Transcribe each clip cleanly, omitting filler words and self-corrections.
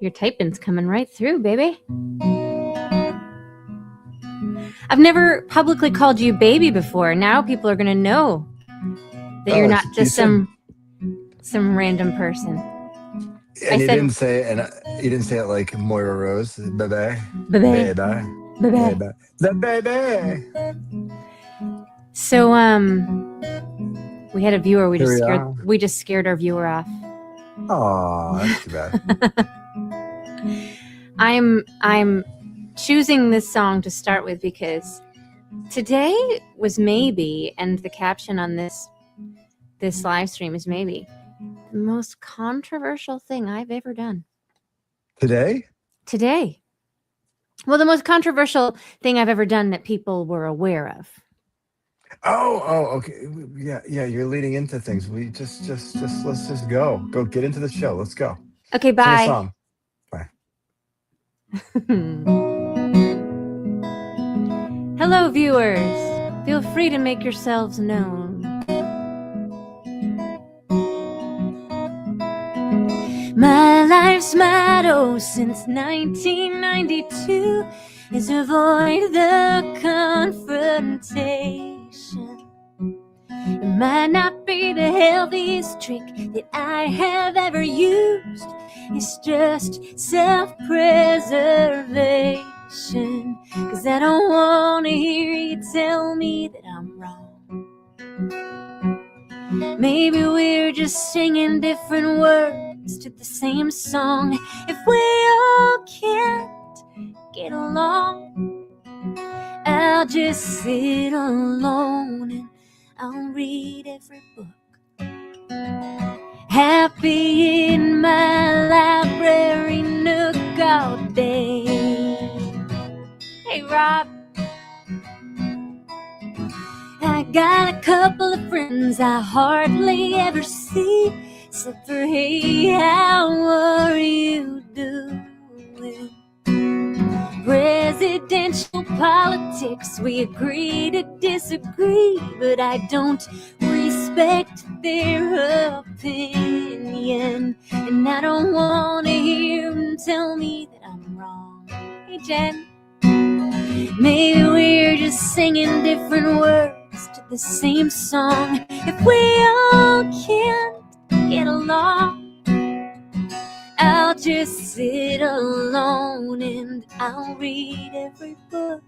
Your typing's coming right through, baby. I've never publicly called you baby before. Now people are going to know that you're not just some random person. And you didn't say it like Moira Rose, baby, baby, baby, the baby. So we had a viewer. We just scared our viewer off. Oh, that's too bad. I'm choosing this song to start with because today was maybe, and the caption on this live stream is maybe the most controversial thing I've ever done. Today? Well, the most controversial thing I've ever done that people were aware of. Oh, okay. Yeah, you're leading into things. We just let's just go get into the show. Let's go. Okay, bye. Sing a song. Bye. Hello, viewers. Feel free to make yourselves known. My life's motto since 1992 is avoid the confrontation. It might not be the healthiest trick that I have ever used. It's just self-preservation. 'Cause I don't want to hear you tell me that I'm wrong. Maybe we're just singing different words to the same song. If we all can't get along, I'll just sit alone and I'll read every book. Happy in my library nook all day. Hey, Rob. I got a couple of friends I hardly ever see, except for, hey, how are you doing? Presidential politics, we agree to disagree, but I don't respect their opinion, and I don't want to hear them tell me that I'm wrong. Hey, Jen. Maybe we're just singing different words to the same song. If we all can't get along, I'll just sit alone and I'll read every book.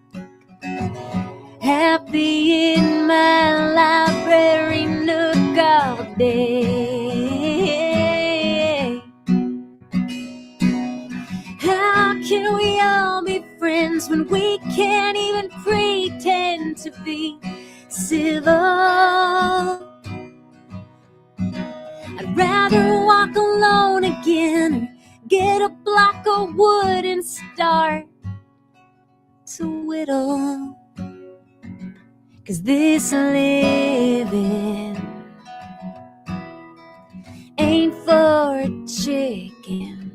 Happy in my library nook all day. How can we all be friends when we can't even pretend to be civil? I'd rather walk alone again or get a block of wood and start to whittle. 'Cause this living ain't for chickens.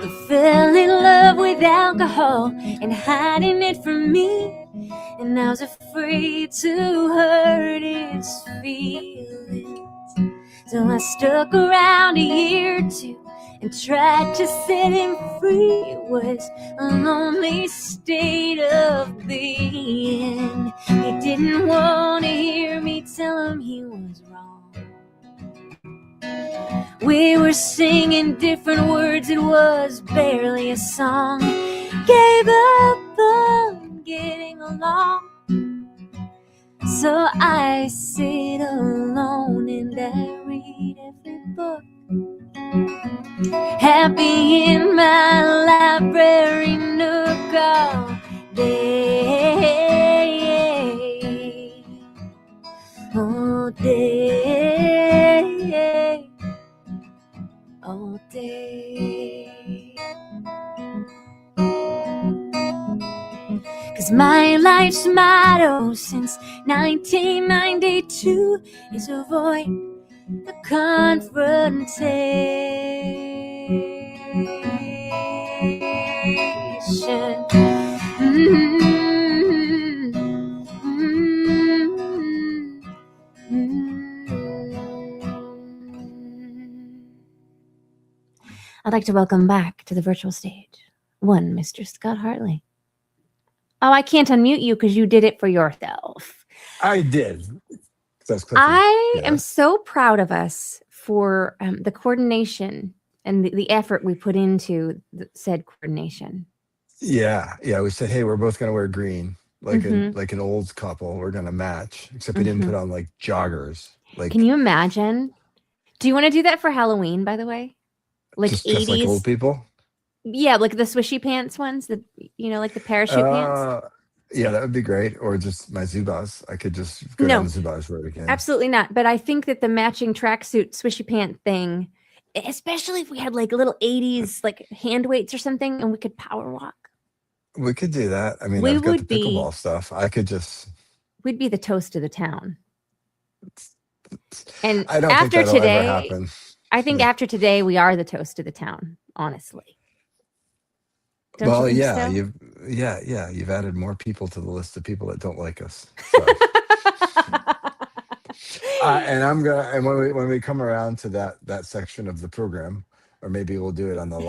I fell in love with alcohol and hiding it from me, and I was afraid to hurt its feelings. So I stuck around a year or two and tried to set him free. It was a lonely state of being. He didn't want to hear me tell him he was wrong. We were singing different words, it was barely a song. Gave up on getting along, so I sit alone and I read every book. Happy in my library nook all day. All day. All day. 'Cause my life's motto since 1992 is avoid the confrontation. I'd like to welcome back to the virtual stage one Mr. Scott Hartley. Oh, I can't unmute you because you did it for yourself. I did. I am so proud of us for the coordination and the effort we put into said coordination. Yeah. We said, hey, we're both gonna wear green, like an old couple. We're gonna match, except we didn't put on like joggers. Like, can you imagine? Do you want to do that for Halloween? By the way, like just 80s, dress like old people. Yeah, like the swishy pants ones. Like the parachute pants. Yeah, that would be great. Or just my Zubas. I could just go down the Zubas road again. Absolutely not. But I think that the matching tracksuit swishy pant thing, especially if we had like little 80s like hand weights or something and we could power walk. We could do that. I mean, I've got the pickleball stuff. I could just... We'd be the toast of the town. And I don't think that'll ever happen. I think after today, we are the toast of the town, honestly. Don't you think so? You've added more people to the list of people that don't like us. So. And when we come around to that section of the program, or maybe we'll do it on the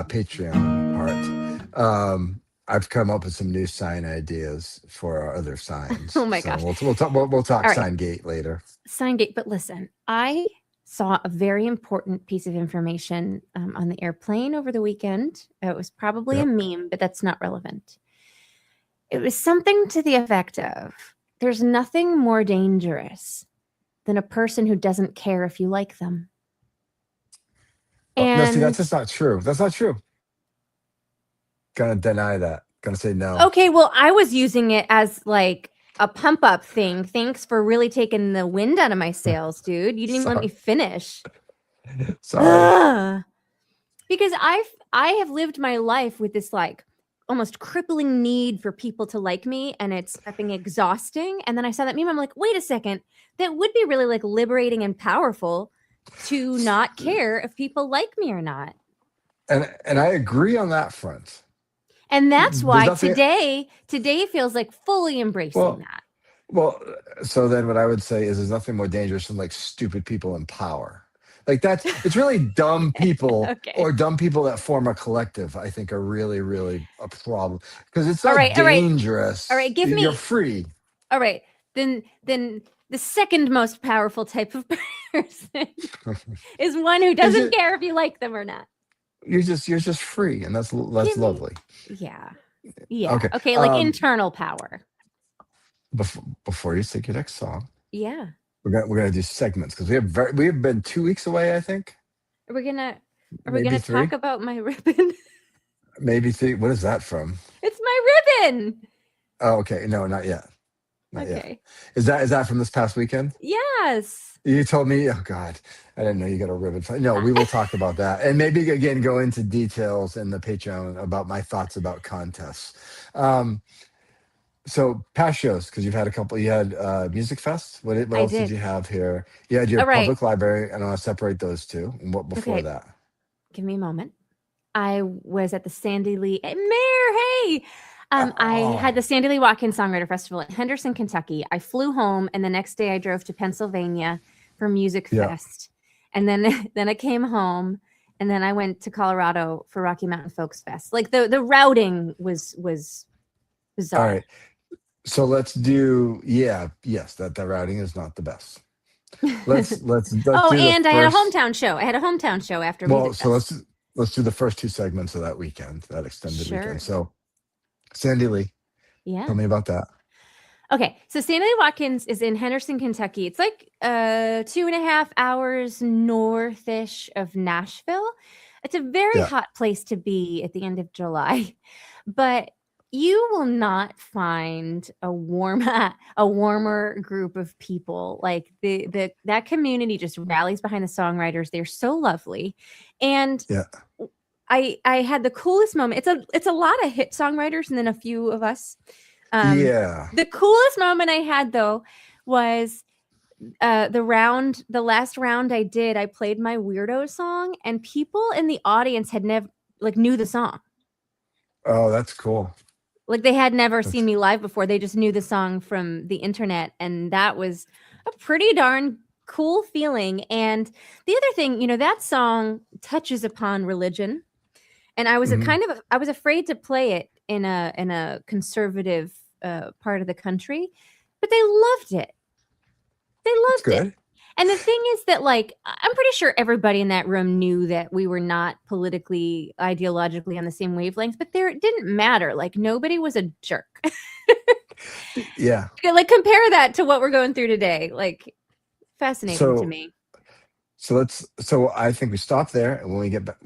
Patreon part. I've come up with some new sign ideas for our other signs. Oh my gosh! We'll talk right. Sign gate later. Sign gate, but listen, I saw a very important piece of information on the airplane over the weekend. It was probably a meme, but that's not relevant. It was something to the effect of, there's nothing more dangerous than a person who doesn't care if you like them. No, see, that's just not true. That's not true. Gonna deny that. Gonna say no. Okay, well, I was using it as like a pump up thing. Thanks for really taking the wind out of my sails, dude. You didn't even let me finish. Sorry. Because I have lived my life with this like almost crippling need for people to like me, and it's effing exhausting. And then I saw that meme. I'm like, wait a second, that would be really like liberating and powerful to not care if people like me or not. And I agree on that front. And that's why today feels like fully embracing that. Well, so then what I would say is there's nothing more dangerous than like stupid people in power. Like it's really dumb people or dumb people that form a collective, I think are really, really a problem. Because it's not dangerous. All right, you're free. All right. Then the second most powerful type of person is one who doesn't care if you like them or not. You're just free, and that's lovely. Yeah. Okay, like internal power. Before you sing your next song, we're gonna do segments because we have been 2 weeks away, I think. Are we gonna talk about my ribbon? Maybe 3. What is that from? It's my ribbon. Oh, okay. No, not yet. Not yet. Is that from this past weekend? Yes. You told me. Oh God, I didn't know you got a ribbon. No, we will talk about that, and maybe again go into details in the Patreon about my thoughts about contests. So past shows, because you've had a couple. You had Music Fest. What else did you have here? You had your public library, and I want to separate those two. And what before that? Give me a moment. I was at the Sandy Lee Hey. I had the Sandy Lee Watkins Songwriter Festival in Henderson, Kentucky. I flew home, and the next day I drove to Pennsylvania for Music Fest. And then I came home, and then I went to Colorado for Rocky Mountain Folks Fest. Like the routing was bizarre. All right. So let's do that routing is not the best. Let's and I had a hometown show. I had a hometown show after Music Fest. So let's do the first 2 segments of that weekend, that extended weekend. So Sandy Lee. Yeah. Tell me about that. Okay. So Sandy Lee Watkins is in Henderson, Kentucky. It's like 2.5 hours north-ish of Nashville. It's a very hot place to be at the end of July. But you will not find a warmer group of people. Like that community just rallies behind the songwriters. They're so lovely. And I had the coolest moment. It's a lot of hit songwriters and then a few of us. The coolest moment I had though was the last round I did. I played my Weirdo song, and people in the audience had never knew the song. Oh, that's cool. Like they had never seen me live before. They just knew the song from the internet, and that was a pretty darn cool feeling. And the other thing, that song touches upon religion, and I was a Hmm. kind of I was afraid to play it in a conservative part of the country, but they loved it. They That's loved it. good. And the thing is that, like, I'm pretty sure everybody in that room knew that we were not politically, ideologically on the same wavelengths, but it didn't matter. Like, nobody was a jerk. Yeah. Like, compare that to what we're going through today. Like, fascinating to So me. so I think we stop there, and when we get back,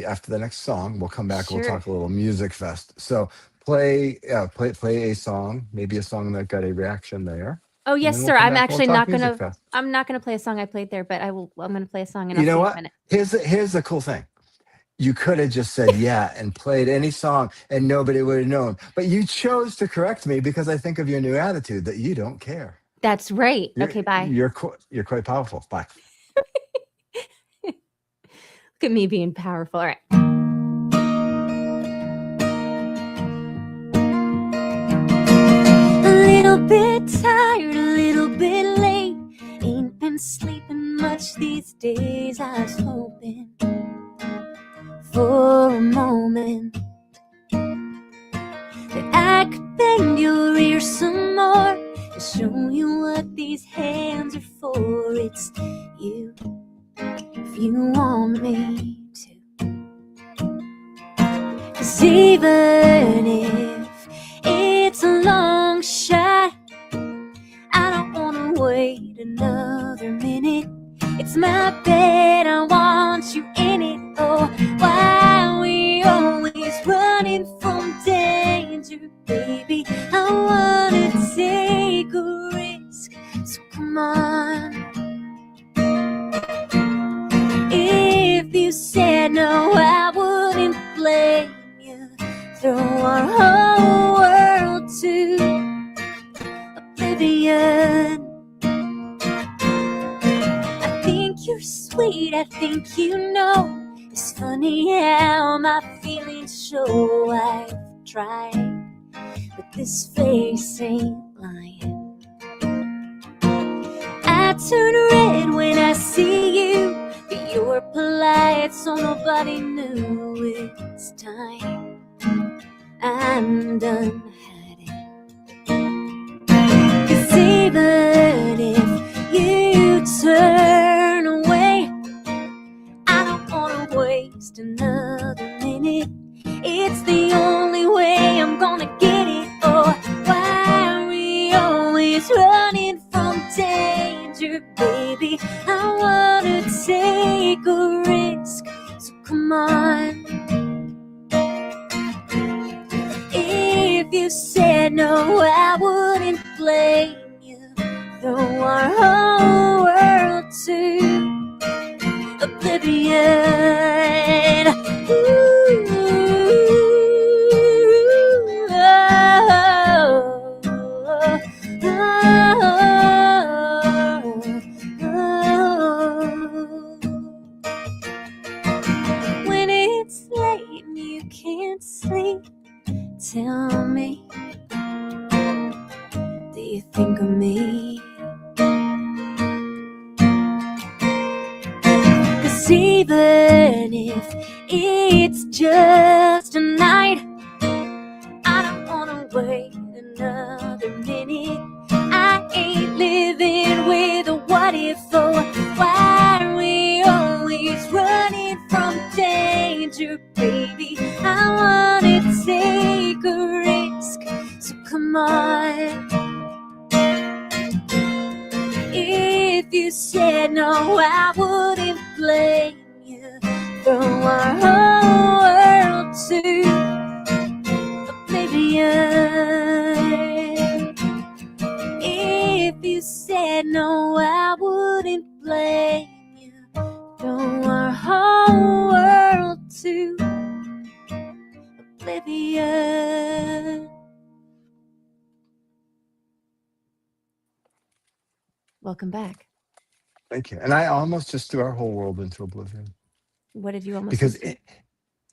after the next song, we'll come back. We'll Sure. talk a little music fest. So play a song, maybe a song that got a reaction there, Oh, and yes, then we'll sir. come I'm back and we'll actually talk not music gonna fest. I'm not gonna play a song I played there, but I'm gonna play a song and I'll You know see you in a what? minute. Here's the cool thing. You could have just said yeah and played any song, and nobody would have known. But you chose to correct me because I think of your new attitude that you don't care. That's right. You're Okay, bye. you're quite powerful. Bye. Look at me being powerful. All right. A little bit tired, a little bit late. Ain't been sleeping much these days. I was hoping for a moment that I could bend your ear some more and show you what these hands are for. It's you, if you want me to. 'Cause even if it's a long shot, I don't wanna wait another minute. It's my bed, I want you in it. Oh, why are we always running from danger, baby? I wanna take a risk, so come on. If you said no, I wouldn't blame you. Throw our whole world to oblivion. I think you're sweet, I think you know. It's funny how my feelings show. I've tried, but this face ain't lying. I turn red when I see you, but you're polite, so nobody knew it's time. I'm done hiding. 'Cause even if you turn away, I don't wanna waste another minute. It's the only way I'm gonna get it. Oh, why are we always running from danger, baby? I wanna take a risk, so come on. If you said no, I wouldn't blame you. Throw our whole world to oblivion. Ooh, when it's late and you can't sleep, tell me, do you think of me? 'Cause even if it's just a night, I don't wanna wait another minute. I ain't living with a what if. Oh, why are we always running from danger, baby? I wanna take a risk, so come on. If you said no, I wouldn't blame you. Throw our whole world to oblivion. If you said no, I wouldn't blame you. Throw our whole world to oblivion. Welcome back. Thank you. And I almost just threw our whole world into oblivion What did you almost because just do?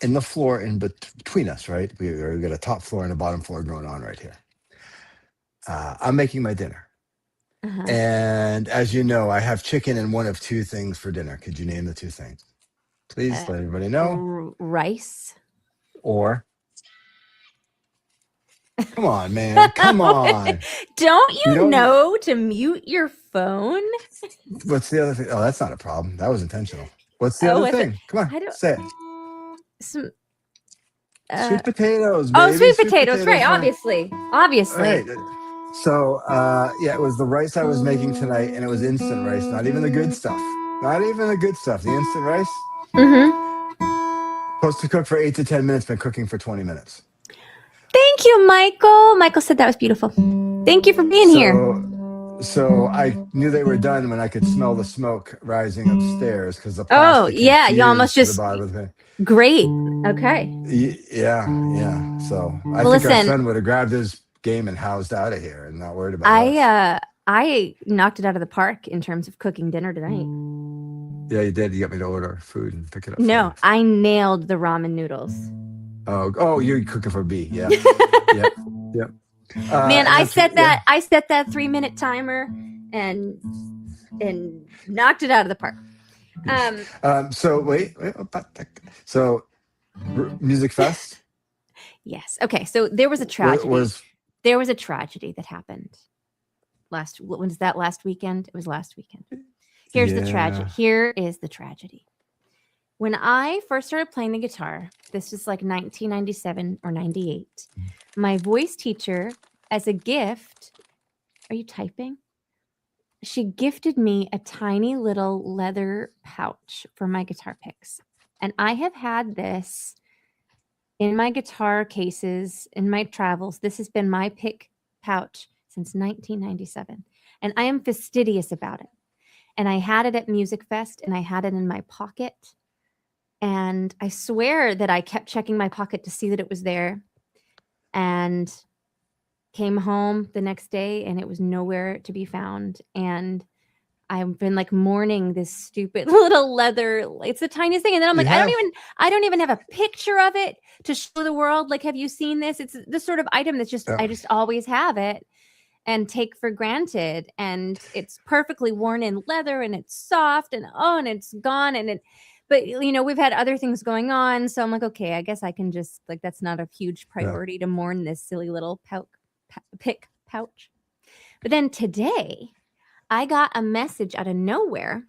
in the floor between us, right? We've got a top floor and a bottom floor going on right here. I'm making my dinner, And as you know, I have chicken and one of two things for dinner. Could you name the two things? Please let everybody know. Rice. Or, come on, man. Come on. Don't you know to mute your phone? What's the other thing? Oh, that's not a problem. That was intentional. What's the other thing? Come on, say it. Sweet potatoes, baby. Oh, sweet potatoes, right? Obviously. Right. So, yeah, it was the rice I was making tonight, and it was instant rice. Not even the good stuff. Not even the good stuff. The instant rice. Supposed to cook for 8 to 10 minutes. Been cooking for 20 minutes. Thank you, Michael. Michael said that was beautiful. Thank you for being here. So I knew they were done when I could smell the smoke rising upstairs because the plastic. Oh, yeah. You almost just. Great. Okay. Yeah. So I think our son would have grabbed his game and housed out of here and not worried about us. I knocked it out of the park in terms of cooking dinner tonight. Yeah, you did. You got me to order food and pick it up. No, I nailed the ramen noodles. Oh, you're cooking for B. Yeah. Yep. Man, I set that 3-minute timer and knocked it out of the park. So wait. So Music Fest? Yes. Okay. So there was a tragedy. There was a tragedy that happened was that last weekend? It was last weekend. Here's the tragedy. Here is the tragedy. When I first started playing the guitar, this was like 1997 or 98, my voice teacher, as a gift, are you typing? She gifted me a tiny little leather pouch for my guitar picks. And I have had this in my guitar cases, in my travels. This has been my pick pouch since 1997. And I am fastidious about it. And I had it at Music Fest, and I had it in my pocket. And I swear that I kept checking my pocket to see that it was there. And came home the next day, and it was nowhere to be found. And I've been like mourning this stupid little leather. It's the tiniest thing. And then I'm like, I don't even have a picture of it to show the world. Like, have you seen this? It's the sort of item that's just, I just always have it and take for granted. And it's perfectly worn in leather, and it's soft, and it's gone. But we've had other things going on. So I'm like, okay, I guess I can just that's not a huge priority to mourn this silly little pick pouch. But then today I got a message out of nowhere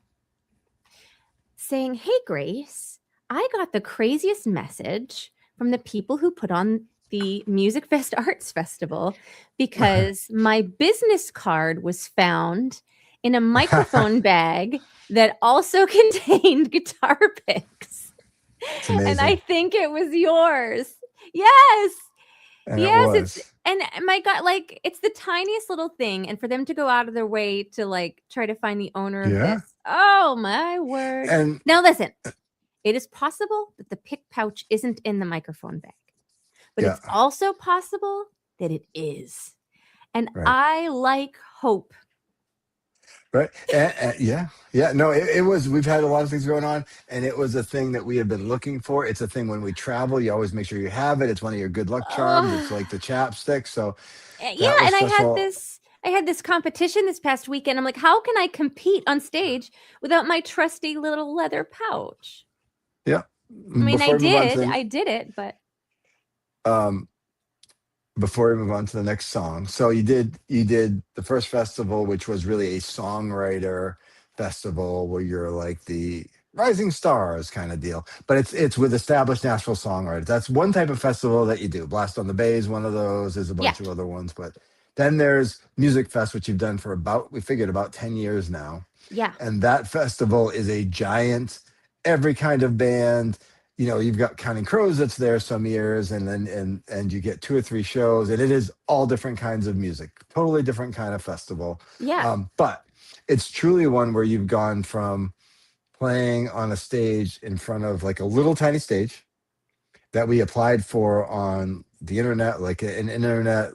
saying, hey, Grace, I got the craziest message from the people who put on the Music Fest Arts Festival because my business card was found in a microphone bag that also contained guitar picks. And I think it was yours. Yes. And my God, it's the tiniest little thing. And for them to go out of their way to try to find the owner of this. Oh my word. And now listen, it is possible that the pick pouch isn't in the microphone bag, but it's also possible that it is. And I like hope. Right. No, it was, we've had a lot of things going on, and it was a thing that we have been looking for. It's a thing when we travel, you always make sure you have it. It's one of your good luck charms. It's like the chapstick. So and I had this competition this past weekend. I'm like, how can I compete on stage without my trusty little leather pouch? Yeah. I mean, I did it, but before we move on to the next song. So you did the first festival, which was really a songwriter festival where you're like the rising stars kind of deal, but it's with established Nashville songwriters. That's one type of festival that you do. Blast on the Bay is one of those. There's a bunch of other ones, but then there's Music Fest, which you've done for about 10 years now. Yeah. And that festival is a giant, every kind of band. You've got Counting Crows that's there some years, and then and you get 2 or 3 shows, and it is all different kinds of music, totally different kind of festival. Yeah. But it's truly one where you've gone from playing on a stage in front of like a little tiny stage that we applied for on the internet, like an internet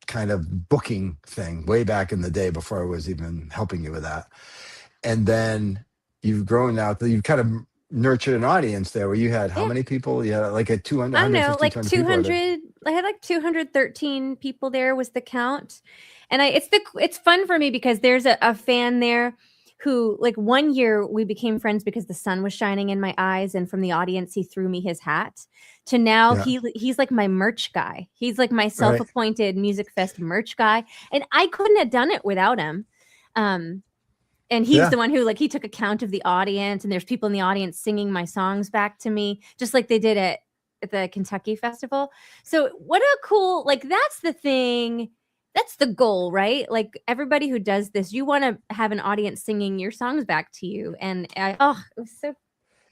kind of booking thing way back in the day before I was even helping you with that. And then you've grown out, you've kind of nurtured an audience there where you had how many people? You had like a 200. I know, like 200. I had like 213 people there was the count. And it's fun for me because there's a fan there who, like, one year we became friends because the sun was shining in my eyes, and from the audience he threw me his hat, to now he's like my merch guy. He's like my self-appointed Music Fest merch guy, and I couldn't have done it without him. And he's the one who, like, he took account of the audience, and there's people in the audience singing my songs back to me, just like they did at the Kentucky Festival. So what a cool, like, that's the thing. That's the goal, right? Like, everybody who does this, you want to have an audience singing your songs back to you. And it was so.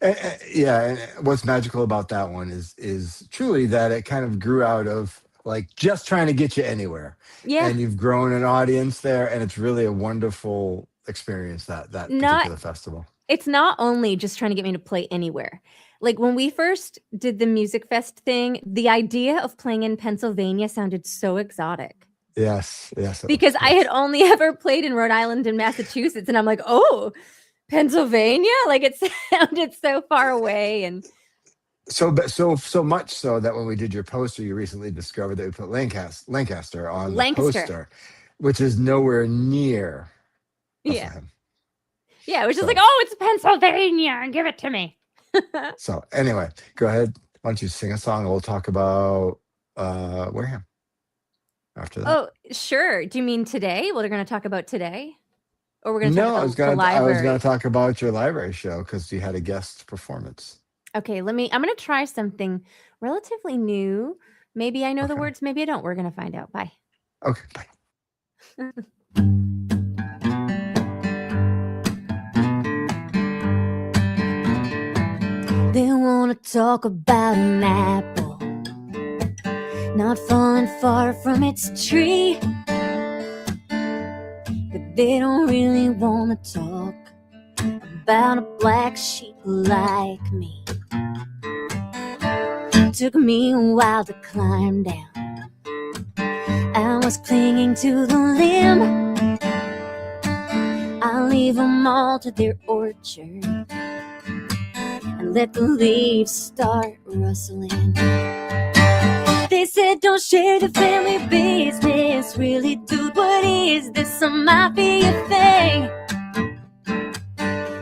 And what's magical about that one is truly that it kind of grew out of, like, just trying to get you anywhere. Yeah. And you've grown an audience there, and it's really a wonderful experience, that particular festival. It's not only just trying to get me to play anywhere. Like, when we first did the Music Fest thing, the idea of playing in Pennsylvania sounded so exotic. Yes. Because I had only ever played in Rhode Island and Massachusetts, and I'm like, oh, Pennsylvania? Like, it sounded so far away. And so much so that when we did your poster, you recently discovered that we put Lancaster on the poster, which is nowhere near Bethlehem. Yeah, it was just like, oh, it's Pennsylvania, give it to me. So anyway, go ahead. Why don't you sing a song, and we'll talk about Wareham after that. Oh, sure. Do you mean today? Well, they're going to talk about today? Or we're going to talk about the library? I was going to talk about your library show because you had a guest performance. Okay, I'm going to try something relatively new. Maybe I know the words, maybe I don't. We're going to find out. Bye. Okay, bye. They want to talk about an apple not falling far from its tree, but they don't really want to talk about a black sheep like me. Took me a while to climb down. I was clinging to the limb. I leave them all to their orchard and let the leaves start rustling. They said don't share the family business. Really, dude, what is this, some mafia thing?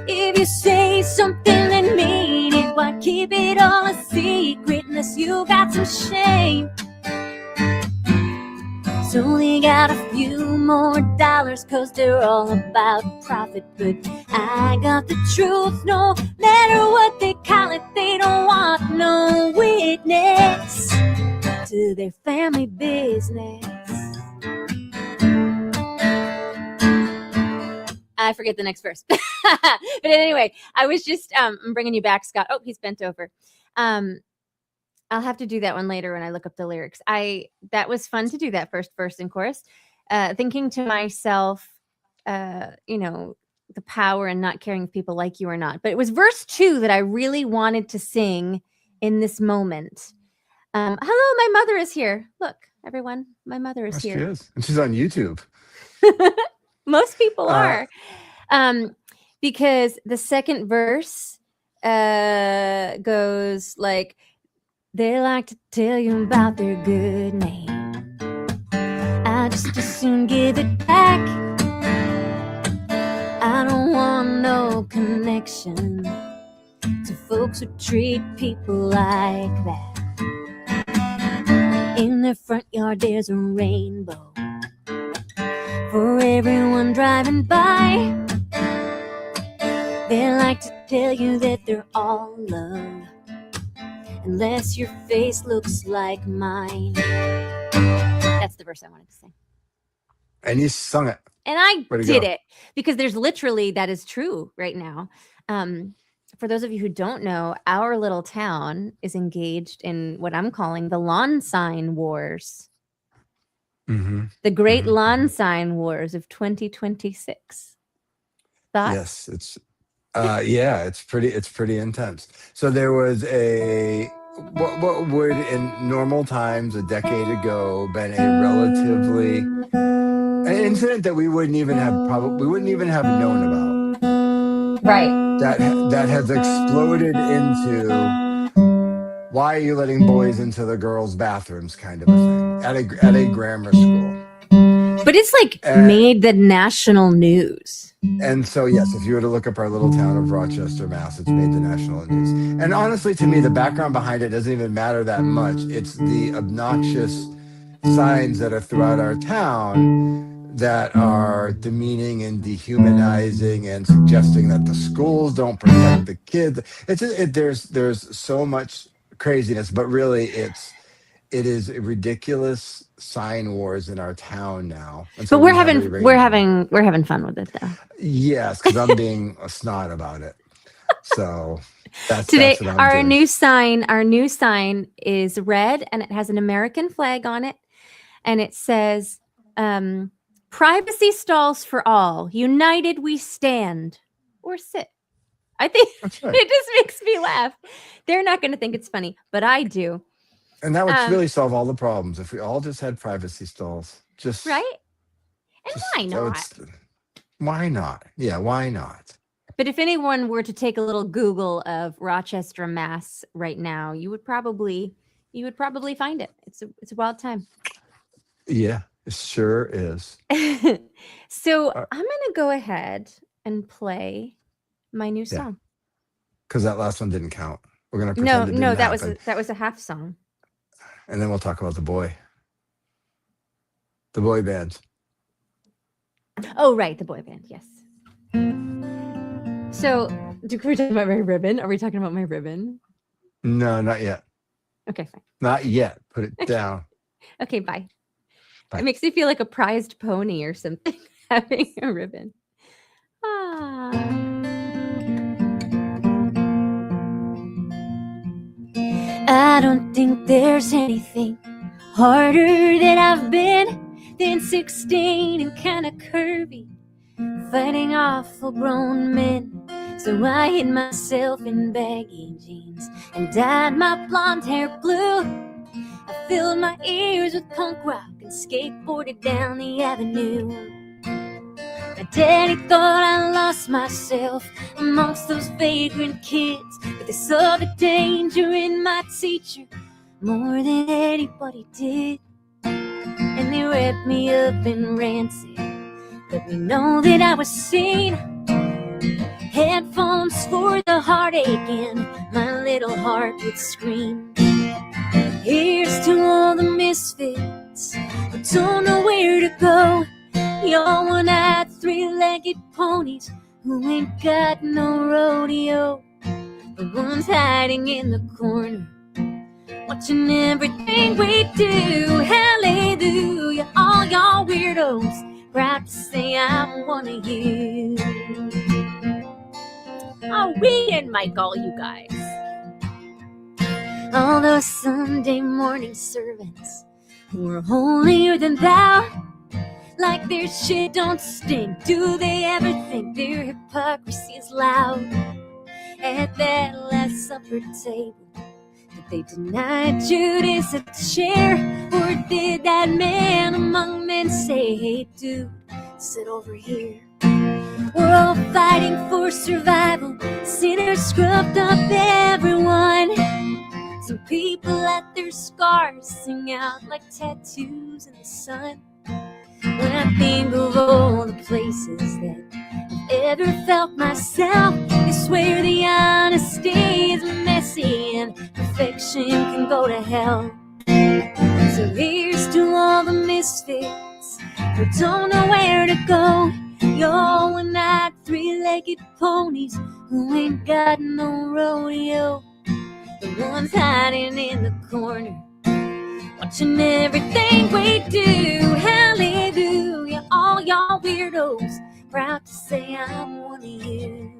If you say something and mean it, why keep it all a secret unless you got some shame? So they got a few more dollars cause they're all about profit, but I got the truth. No matter what they call it, they don't want no witness to their family business. I forget the next verse. But anyway, I was just I'm bringing you back, Scott. Oh, he's bent over. I'll have to do that one later when I look up the lyrics. That was fun to do that first verse and chorus. Thinking to myself, the power in not caring if people like you or not. But it was verse 2 that I really wanted to sing in this moment. Hello, my mother is here. Look, everyone, my mother is here. She is, and she's on YouTube. Most people are, because the second verse goes like, they like to tell you about their good name. I just as soon give it back. I don't want no connection to folks who treat people like that. In their front yard there's a rainbow for everyone driving by. They like to tell you that they're all love, unless your face looks like mine. That's the verse I wanted to sing. And you sung it. And I did it because there's literally, that is true right now. For those of you who don't know, our little town is engaged in what I'm calling the lawn sign wars. Mm-hmm. The great lawn sign wars of 2026. Thoughts? Yes, it's pretty intense. So there was what would in normal times a decade ago been a relatively an incident that we wouldn't even have known about. Right. That has exploded into, why are you letting boys into the girls' bathrooms kind of a thing at a grammar school. But it's like made the national news. And so, yes, if you were to look up our little town of Rochester, Mass, it's made the national news. And honestly, to me, the background behind it doesn't even matter that much. It's the obnoxious signs that are throughout our town that are demeaning and dehumanizing and suggesting that the schools don't protect the kids. There's so much craziness, but really it is a ridiculous sign wars in our town now. And so but we're having fun with it though. Yes, because I'm being a snot about it. So that's what I'm our doing. new sign is red and it has an American flag on it, and it says privacy stalls for all, united we stand or sit. I think right. It just makes me laugh. They're not going to think it's funny, but I do. And that would really solve all the problems if we all just had privacy stalls. Just right. And why not? Why not? Yeah, why not? But if anyone were to take a little Google of Rochester, Mass right now, you would probably find it. It's a wild time. Yeah, it sure is. So I'm going to go ahead and play my new song. Because that last one didn't count. We're going to pretend it didn't happen. that was a half song. And then we'll talk about the boy band. Oh, right. The boy band. Yes. So can we talk about my ribbon? Are we talking about my ribbon? No, not yet. Okay, fine. Not yet. Put it down. Okay, bye. It makes me feel like a prized pony or something having a ribbon. I don't think there's anything harder that I've been than 16 and kind of curvy, fighting off full-grown men. So I hid myself in baggy jeans and dyed my blonde hair blue. I filled my ears with punk rock and skateboarded down the avenue. My daddy thought I lost myself amongst those vagrant kids, but they saw the danger in my teacher more than anybody did. And they wrapped me up in rancid, let me know that I was seen. Headphones for the heartache and my little heart would scream. Here's to all the misfits who don't know where to go. Y'all one-eyed, three-legged ponies who ain't got no rodeo. The ones hiding in the corner, watching everything we do. Hallelujah, all y'all weirdos, proud to say I'm one of you. Oh, we didn't make all you guys. All those Sunday morning servants who are holier than thou, like their shit don't stink. Do they ever think their hypocrisy is loud? At that Last Supper table, did they deny Judas a share? Or did that man among men say, hey dude, sit over here? We're all fighting for survival, sinners scrubbed up everyone. Some people let their scars sing out like tattoos in the sun. When I think of all the places that I've ever felt myself, I swear the honesty is messy and perfection can go to hell. So here's to all the misfits who don't know where to go. Y'all one-eyed, three-legged ponies who ain't got no rodeo. The ones hiding in the corner, watching everything we do. Hallelujah, all y'all weirdos, proud to say I'm one of you.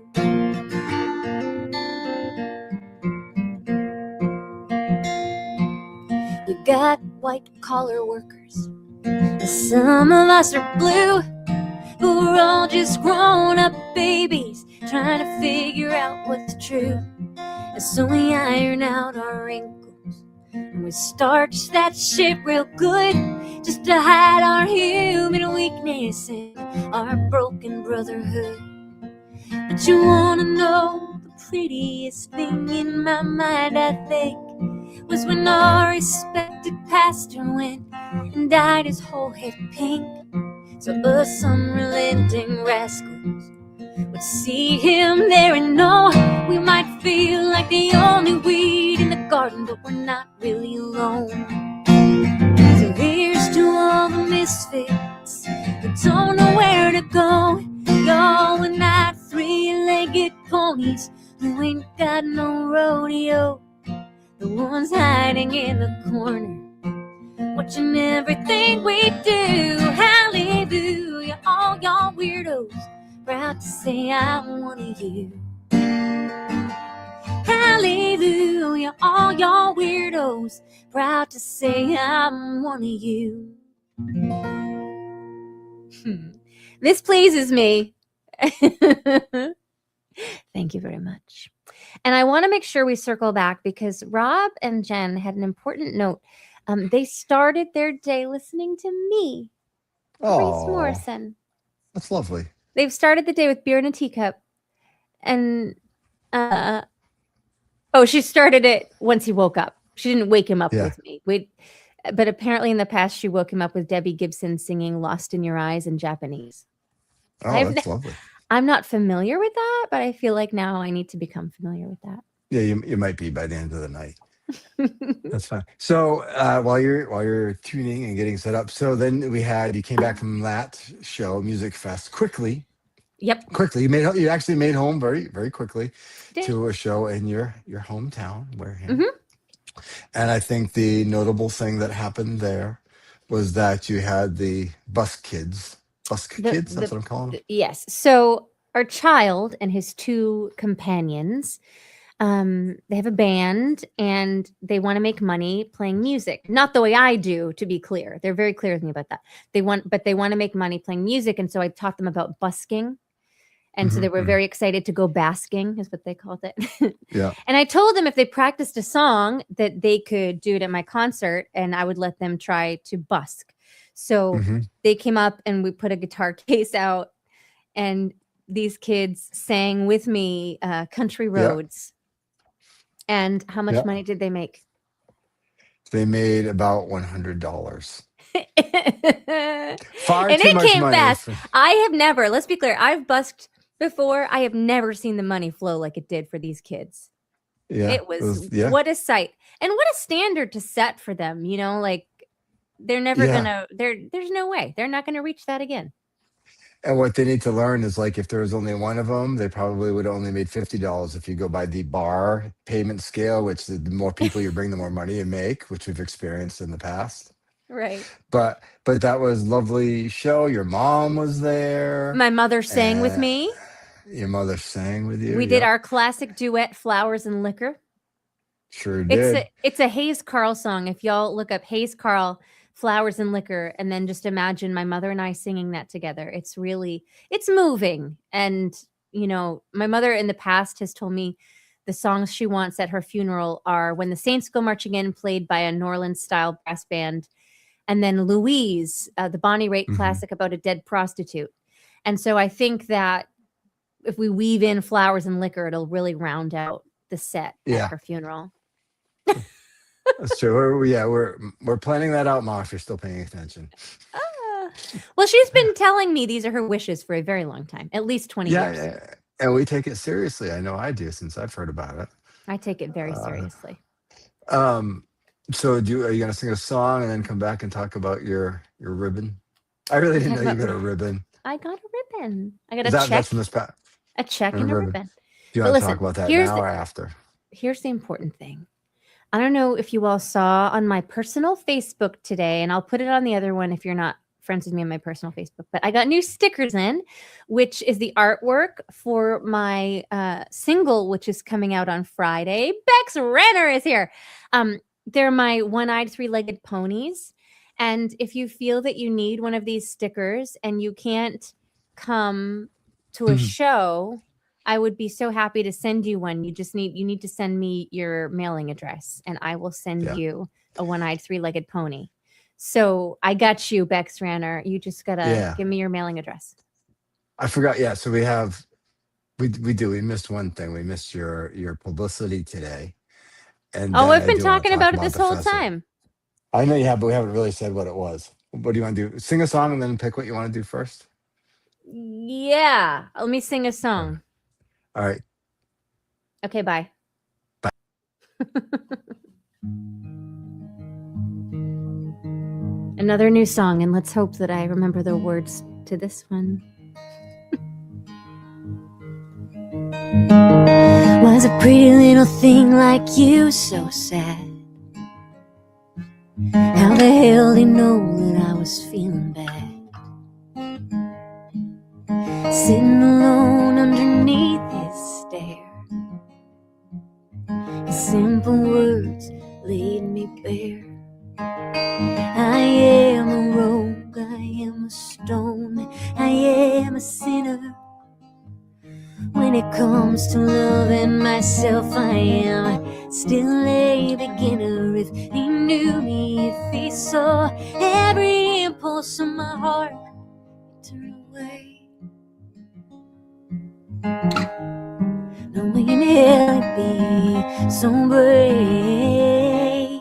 You got white-collar workers, and some of us are blue, but we're all just grown-up babies trying to figure out what's true. And so we iron out our wrinkles and we starch that shit real good, just to hide our human weakness and our broken brotherhood. But you wanna know the prettiest thing in my mind, I think, was when our respected pastor went and dyed his whole head pink. So us unrelenting rascals would see him there and know we might feel like the only weed in the garden, but we're not really alone. So here's to all the misfits who don't know where to go. Y'all with not three-legged ponies who ain't got no rodeo. The ones hiding in the corner, watching everything we do. Hallelujah, all y'all weirdos, proud to say I'm one of you. Hallelujah, all y'all weirdos, proud to say I'm one of you. This pleases me. Thank you very much. And I want to make sure we circle back because Rob and Jen had an important note. They started their day listening to me, Grace Morrison. That's lovely. They've started the day with beer in a teacup. And, she started it once he woke up. She didn't wake him up with me. But apparently in the past, she woke him up with Debbie Gibson singing Lost in Your Eyes in Japanese. Oh, that's lovely. I'm not familiar with that, but I feel like now I need to become familiar with that. Yeah, you might be by the end of the night. That's fine. So while you're tuning and getting set up, so then you came back from that show, Music Fest, quickly. Yep. Quickly. You actually made home very, very quickly to a show in your hometown, Wareham. And I think the notable thing that happened there was that you had the busk kids. That's what I'm calling them. Yes. So our child and his two companions, they have a band and they want to make money playing music. Not the way I do, to be clear. They're very clear with me about that. They want to make money playing music. And so I taught them about busking. And so they were very excited to go basking, is what they called it. Yeah. And I told them if they practiced a song that they could do it at my concert and I would let them try to busk. So they came up and we put a guitar case out and these kids sang with me Country Roads. Yep. And how much money did they make? They made about $100. Far and too much money. Fast. I have never, let's be clear, I've busked before. I have never seen the money flow like it did for these kids. Yeah, it was what a sight. And what a standard to set for them, like they're never gonna, there's no way. They're not gonna reach that again. And what they need to learn is like if there was only one of them, they probably would only made $50 if you go by the bar payment scale, which the more people you bring, the more money you make, which we've experienced in the past. Right. But that was lovely show. Your mom was there. My mother sang with me. Your mother sang with you. We did our classic duet, Flowers and Liquor. Sure did. It's a Hayes Carll song. If y'all look up Hayes Carll, Flowers and Liquor, and then just imagine my mother and I singing that together. It's moving. And, my mother in the past has told me the songs she wants at her funeral are When the Saints Go Marching In, played by a New Orleans style brass band. And then Louise, the Bonnie Raitt classic about a dead prostitute. And so I think that if we weave in Flowers and Liquor, it'll really round out the set at her funeral. That's true. We're planning that out, Ma, if you're still paying attention. Well, she's been telling me these are her wishes for a very long time, at least 20 years. Yeah, and we take it seriously. I know I do, since I've heard about it. I take it very seriously. So are you going to sing a song and then come back and talk about your ribbon? I really didn't know you got a ribbon. I got a ribbon. I got a check. That's from this past. A check and a ribbon. Do you want to talk about that now or after? Here's the important thing. I don't know if you all saw on my personal Facebook today, and I'll put it on the other one if you're not friends with me on my personal Facebook, but I got new stickers in, which is the artwork for my single, which is coming out on Friday. Bex Renner is here. They're my one-eyed, three-legged ponies. And if you feel that you need one of these stickers and you can't come to a show, I would be so happy to send you one. You need to send me your mailing address and I will send you a one-eyed, three-legged pony. So I got you, Bex Ranner. You just gotta give me your mailing address. I forgot. Yeah. So we missed one thing. We missed your publicity today. And I've been talking about it this whole time. I know you have, but we haven't really said what it was. What do you want to do? Sing a song and then pick what you want to do first? Yeah. Let me sing a Okay. song. All right. Okay, bye. Another new song, and let's hope that I remember the words to this one. Was a pretty little thing like you so sad? How the hell do you know that I was feeling bad? Sitting alone underneath his stare, his simple words laid me bare. I am a rogue, I am a stone, I am a sinner. When it comes to loving myself, I am still a beginner. If he knew me, if he saw every impulse of my heart, he'd turn away, knowing he'd be so brave.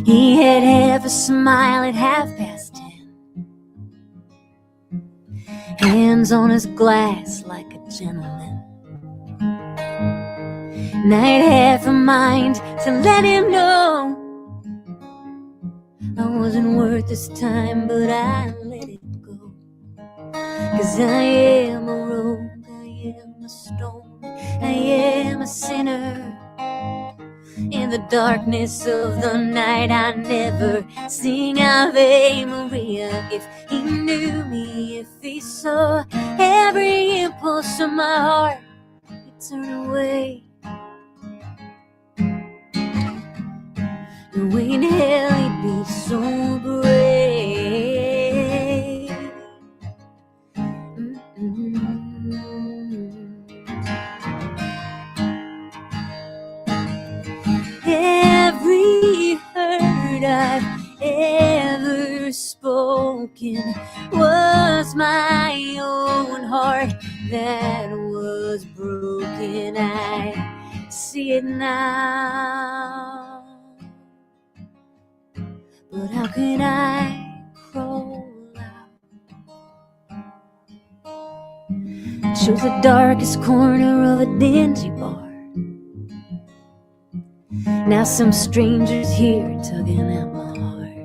He had half a smile at 10:30, hands on his glass like a gentleman. And I'd half a mind to let him know I wasn't worth his time, but I let it go. 'Cause I am a rogue, I am a stone, I am a sinner. In the darkness of the night, I never sing Ave Maria. If he knew me, if he saw every impulse of my heart, he'd turn away, knowing hell he'd be so brave. Every word I've ever spoken was my own heart that was broken. I see it now, but how can I crawl out? Chose the darkest corner of a dingy bar. Now some strangers here tugging at my heart.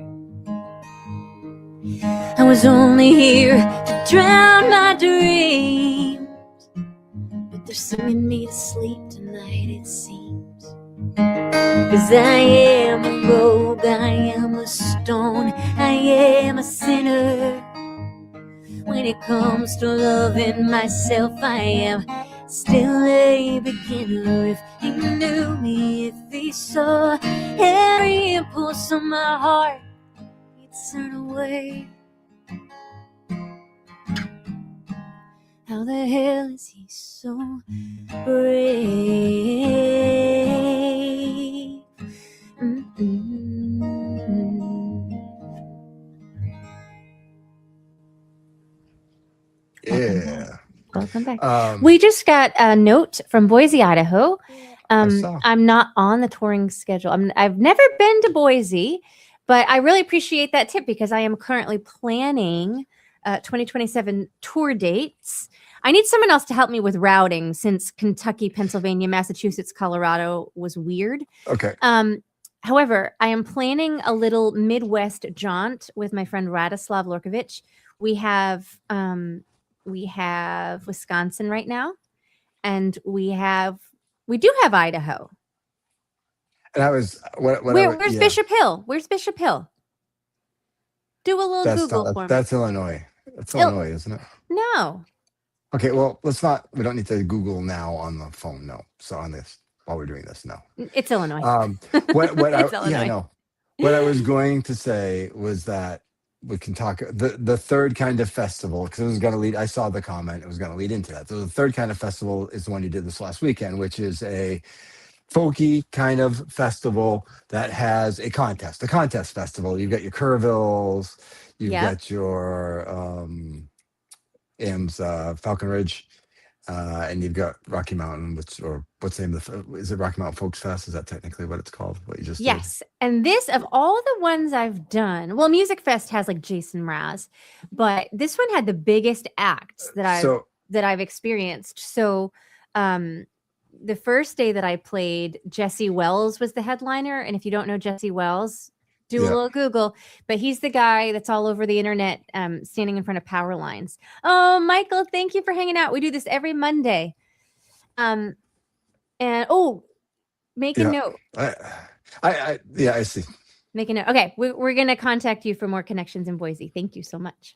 I was only here to drown my dreams, but they're singing me to sleep tonight, it seems. 'Cause I am a rogue, I am a stone, I am a sinner. When it comes to loving myself, I am still a beginner. If he knew me, if he saw every impulse of my heart, he'd turn away. How the hell is he so brave? Yeah. Welcome back. We just got a note from Boise, Idaho. I'm not on the touring schedule. I've never been to Boise, but I really appreciate that tip because I am currently planning 2027 tour dates. I need someone else to help me with routing since Kentucky, Pennsylvania, Massachusetts, Colorado was weird. Okay. However, I am planning a little Midwest jaunt with my friend Radislav Lorkovich. We have Wisconsin right now, and we do have Idaho. And I was where's Bishop Hill? Where's Bishop Hill? Do a little Google for me. That's Illinois. That's Illinois, isn't it? No. Okay, well, we don't need to Google now on the phone. No. So on this, while we're doing this, no. It's Illinois. Illinois. Yeah, I know. What I was going to say was that we can talk the third kind of festival, because it was going to lead, I saw the comment, it was going to lead into that. So the third kind of festival is the one you did this last weekend, which is a folky kind of festival that has a contest festival. You've got your Kerrvilles, you've got your Falcon Ridge, and you've got Rocky Mountain, what's the name of is it Rocky Mountain Folks Fest? Is that technically what it's called? What you just did? Yes. And this, of all the ones I've done, well, Music Fest has like Jason Mraz, but this one had the biggest acts that I've experienced. So, the first day that I played, Jesse Wells was the headliner. And if you don't know Jesse Wells, do a little Google, but he's the guy that's all over the internet, standing in front of power lines. Oh, Michael, thank you for hanging out. We do this every Monday. And make a note. I see. Make a note. Okay, we're gonna contact you for more connections in Boise. Thank you so much.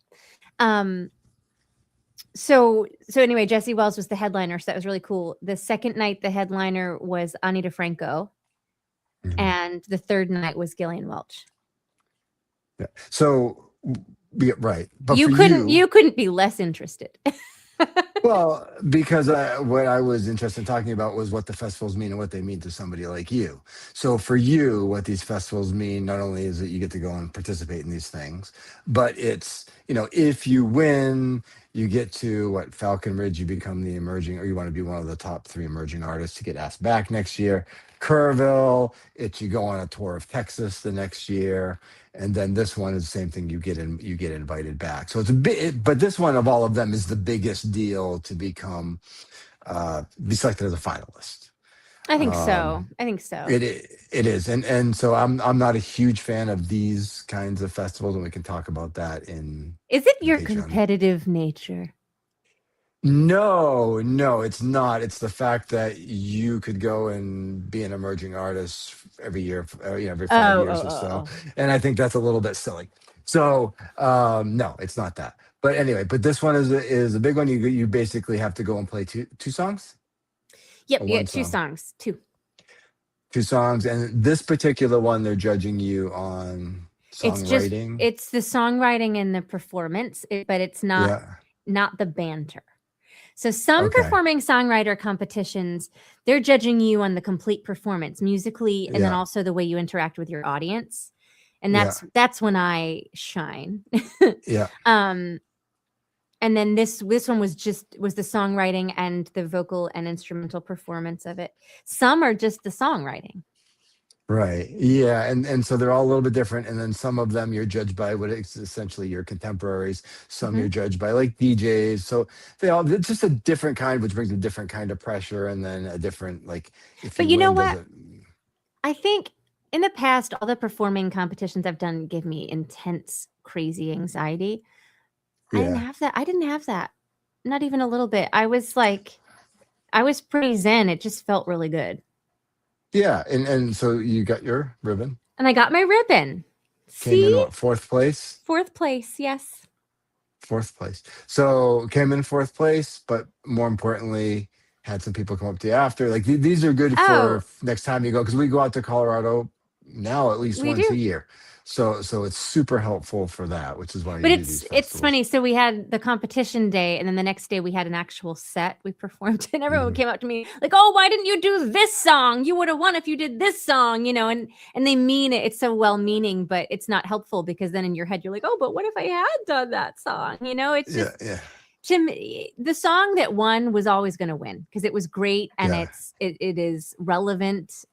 So anyway, Jesse Wells was the headliner, so that was really cool. The second night, the headliner was Ani DeFranco, and the third night was Gillian Welch. Yeah. So right, but you couldn't be less interested. Well, because what I was interested in talking about was what the festivals mean and what they mean to somebody like you. So for you, what these festivals mean, not only is that you get to go and participate in these things, but it's, if you win, you get to Falcon Ridge, you become the emerging, or you want to be one of the top 3 emerging artists to get asked back next year. Kerrville, you go on a tour of Texas the next year. And then this one is the same thing. You get invited back. So it's a bit, but this one of all of them is the biggest deal to be selected as a finalist. I think so. It is, and so I'm not a huge fan of these kinds of festivals, and we can talk about that in. Is it your competitive nature? No, it's not. It's the fact that you could go and be an emerging artist every year, every 5 years or so. And I think that's a little bit silly. So, no, it's not that. But anyway, this one is a big one. You basically have to go and play two songs? Yep, you get 2 songs. 2 songs. And this particular one, they're judging you on songwriting. It's the songwriting and the performance, but it's not the banter. So some performing songwriter competitions, they're judging you on the complete performance musically, and then also the way you interact with your audience. And that's when I shine. And then this one was the songwriting and the vocal and instrumental performance of it. Some are just the songwriting. Right. Yeah. And so they're all a little bit different. And then some of them you're judged by what is essentially your contemporaries. Some you're judged by like DJs. So it's just a different kind, which brings a different kind of pressure. And then a different, but you know what? I think in the past, all the performing competitions I've done give me intense, crazy anxiety. I didn't have that. Not even a little bit. I was pretty zen. It just felt really good. Yeah, and so you got your ribbon. And I got my ribbon. Came in what, 4th place? 4th place, yes. 4th place. So came in 4th place, but more importantly, had some people come up to you after. Like these are good for next time you go, because we go out to Colorado now at least once a year. So it's super helpful for that, which is why you do these festivals. It's funny. So we had the competition day, and then the next day we had an actual set we performed, and everyone came up to me like, "Oh, why didn't you do this song? You would have won if you did this song," and they mean it. It's so well-meaning, but it's not helpful because then in your head you're like, "Oh, but what if I had done that song?" It's just to me, the song that won was always going to win because it was great and it is relevant.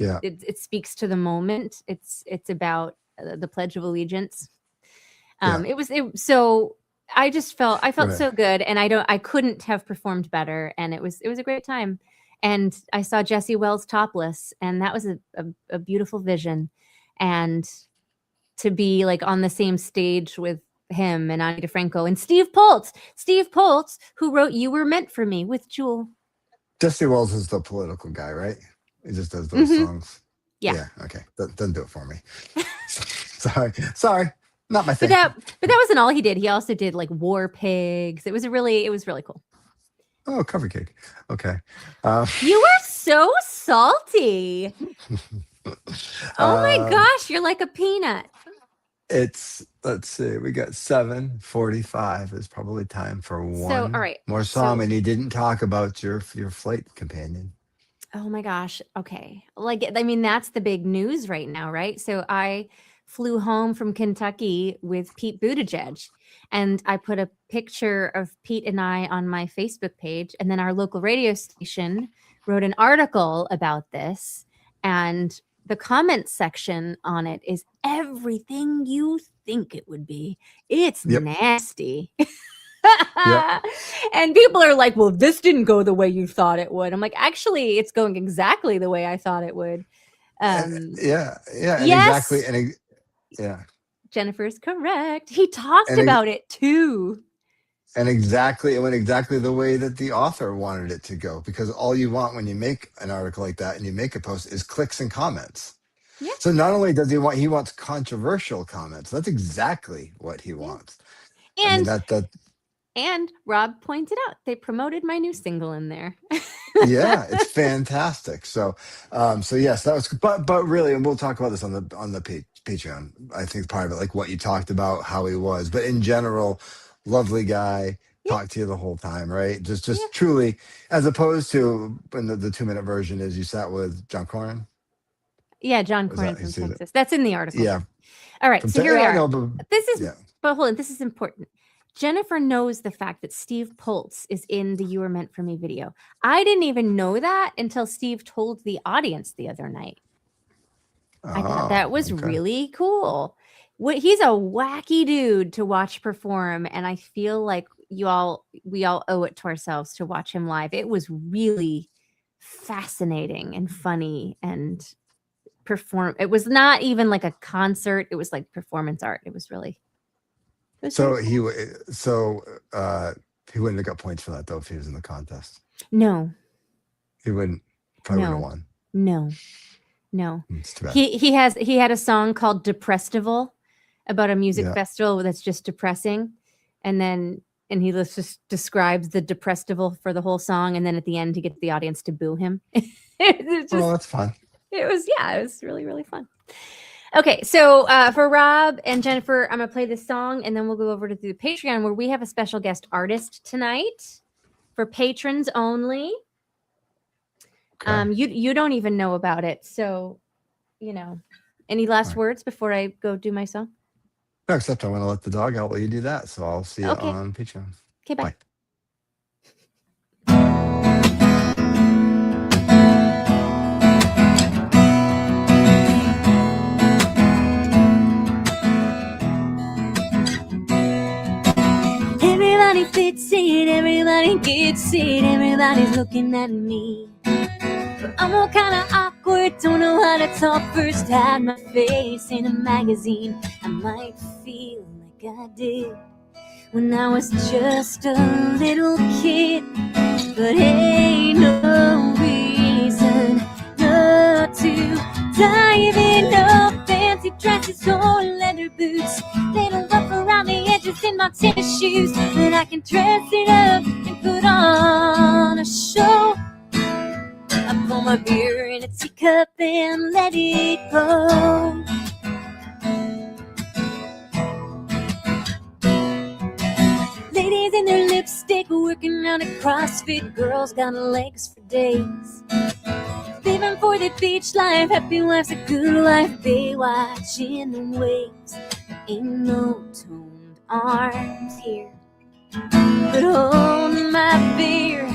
It speaks to the moment. It's about the Pledge of Allegiance. So I felt so good, and I couldn't have performed better, and it was a great time. And I saw Jesse Wells topless, and that was a beautiful vision. And to be on the same stage with him and Ani DeFranco and Steve Poltz, who wrote "You Were Meant for Me" with Jewel. Jesse Wells is the political guy, right? He just does those songs. Yeah. Okay. Doesn't do it for me. Sorry. Not my thing. But that wasn't all he did. He also did War Pigs. It was really cool. Oh, cover cake. Okay. You were so salty. Oh my gosh, you're like a peanut. Let's see, we got 7:45. It's probably time for one more song, and he didn't talk about your flight companion. Oh my gosh. Okay. That's the big news right now, right? So I flew home from Kentucky with Pete Buttigieg. And I put a picture of Pete and I on my Facebook page. And then our local radio station wrote an article about this. And the comment section on it is everything you think it would be. It's nasty. And people are like, well, this didn't go the way you thought it would. I'm like, actually, it's going exactly the way I thought it would. Exactly. And Jennifer's correct. He talked about it too. And it went exactly the way that the author wanted it to go, because all you want when you make an article like that and you make a post is clicks and comments. Yeah. So not only does he wants controversial comments. That's exactly what he wants. And and Rob pointed out they promoted my new single in there. Yeah, it's fantastic. So yes, that was. But really, and we'll talk about this on the Patreon. I think part of it, like what you talked about, how he was, but in general, lovely guy. Talked to you the whole time, right? Just truly, as opposed to in the 2-minute version is you sat with John Cornyn. Yeah, John Cornyn from Texas. That's in the article. Yeah. All right, so here we are. But hold on, this is important. Jennifer knows the fact that Steve Poltz is in the You Were Meant For Me video. I didn't even know that until Steve told the audience the other night. I thought that was really cool. He's a wacky dude to watch perform, and I feel like we all owe it to ourselves to watch him live. It was really fascinating and funny and it was not even like a concert. It was like performance art. It was really... So he wouldn't have got points for that though if he was in the contest. No, he wouldn't. Probably wouldn't have won. No. It's too bad. He had a song called "Deprestival" about a music festival that's just depressing, and he just describes the Deprestival for the whole song, and then at the end he gets the audience to boo him. That's fun. It was really, really fun. Okay, so for Rob and Jennifer, I'm going to play this song, and then we'll go over to the Patreon, where we have a special guest artist tonight for patrons only. Okay. You don't even know about it, so, any last words before I go do my song? No, except I want to let the dog out while you do that, so I'll see you on Patreon. Okay, bye. Everybody fits it, everybody gets it, everybody's looking at me. But I'm all kind of awkward, don't know how to talk. First had my face in a magazine, I might feel like I did when I was just a little kid. But ain't no reason not to dive in. No fancy dresses or leather boots, they don't rough around the edges in my tennis shoes, but I can dress it up and put on a show. I pour my beer in a teacup and let it go. Ladies in their lipstick working out at CrossFit, girls got legs for days. Living for the beach life, happy wife's a good wife, Baywatch in the waves. Ain't no toned arms here, but hold my beer.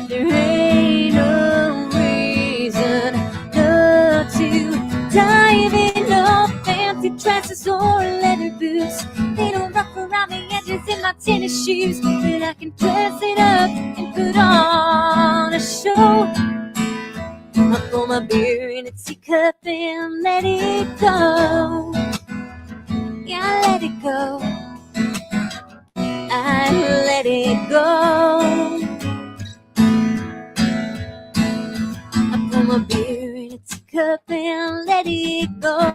There ain't no reason not to dive in. No fancy dresses or leather boots, they don't rough around the edges in my tennis shoes, but I can dress it up and put on a show. I pour my beer in a teacup and let it go. Yeah, I let it go. I let it go. I pour my beer in a teacup and let it go.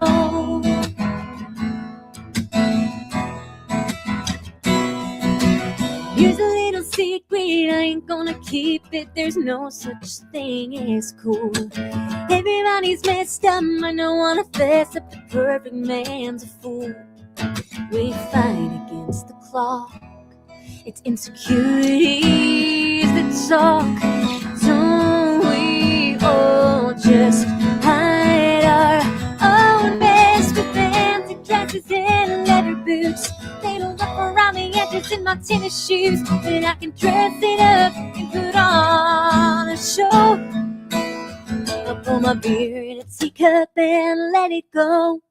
Here's a little secret, I ain't gonna keep it. There's no such thing as cool. Everybody's messed up, I don't wanna fess up. The perfect man's a fool. We fight against the clock. It's insecurities that talk. Don't we all just hide our own mess with fancy my tennis shoes, then I can dress it up and put on a show. I'll pour my beer in a teacup and let it go.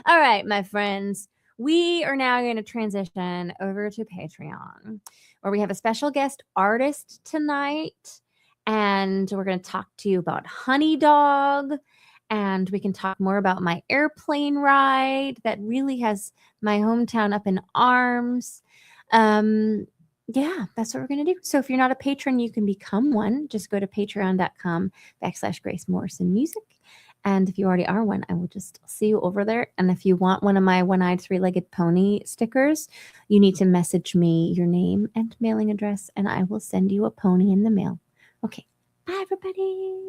All right, my friends, we are now going to transition over to Patreon, where we have a special guest artist tonight, and we're going to talk to you about Honey Dog, and we can talk more about my airplane ride that really has my hometown up in arms. Yeah, that's what we're going to do. So if you're not a patron, you can become one. Just go to patreon.com/Grace Morrison Music. And if you already are one, I will just see you over there. And if you want one of my one-eyed, three-legged pony stickers, you need to message me your name and mailing address, and I will send you a pony in the mail. Okay. Bye, everybody.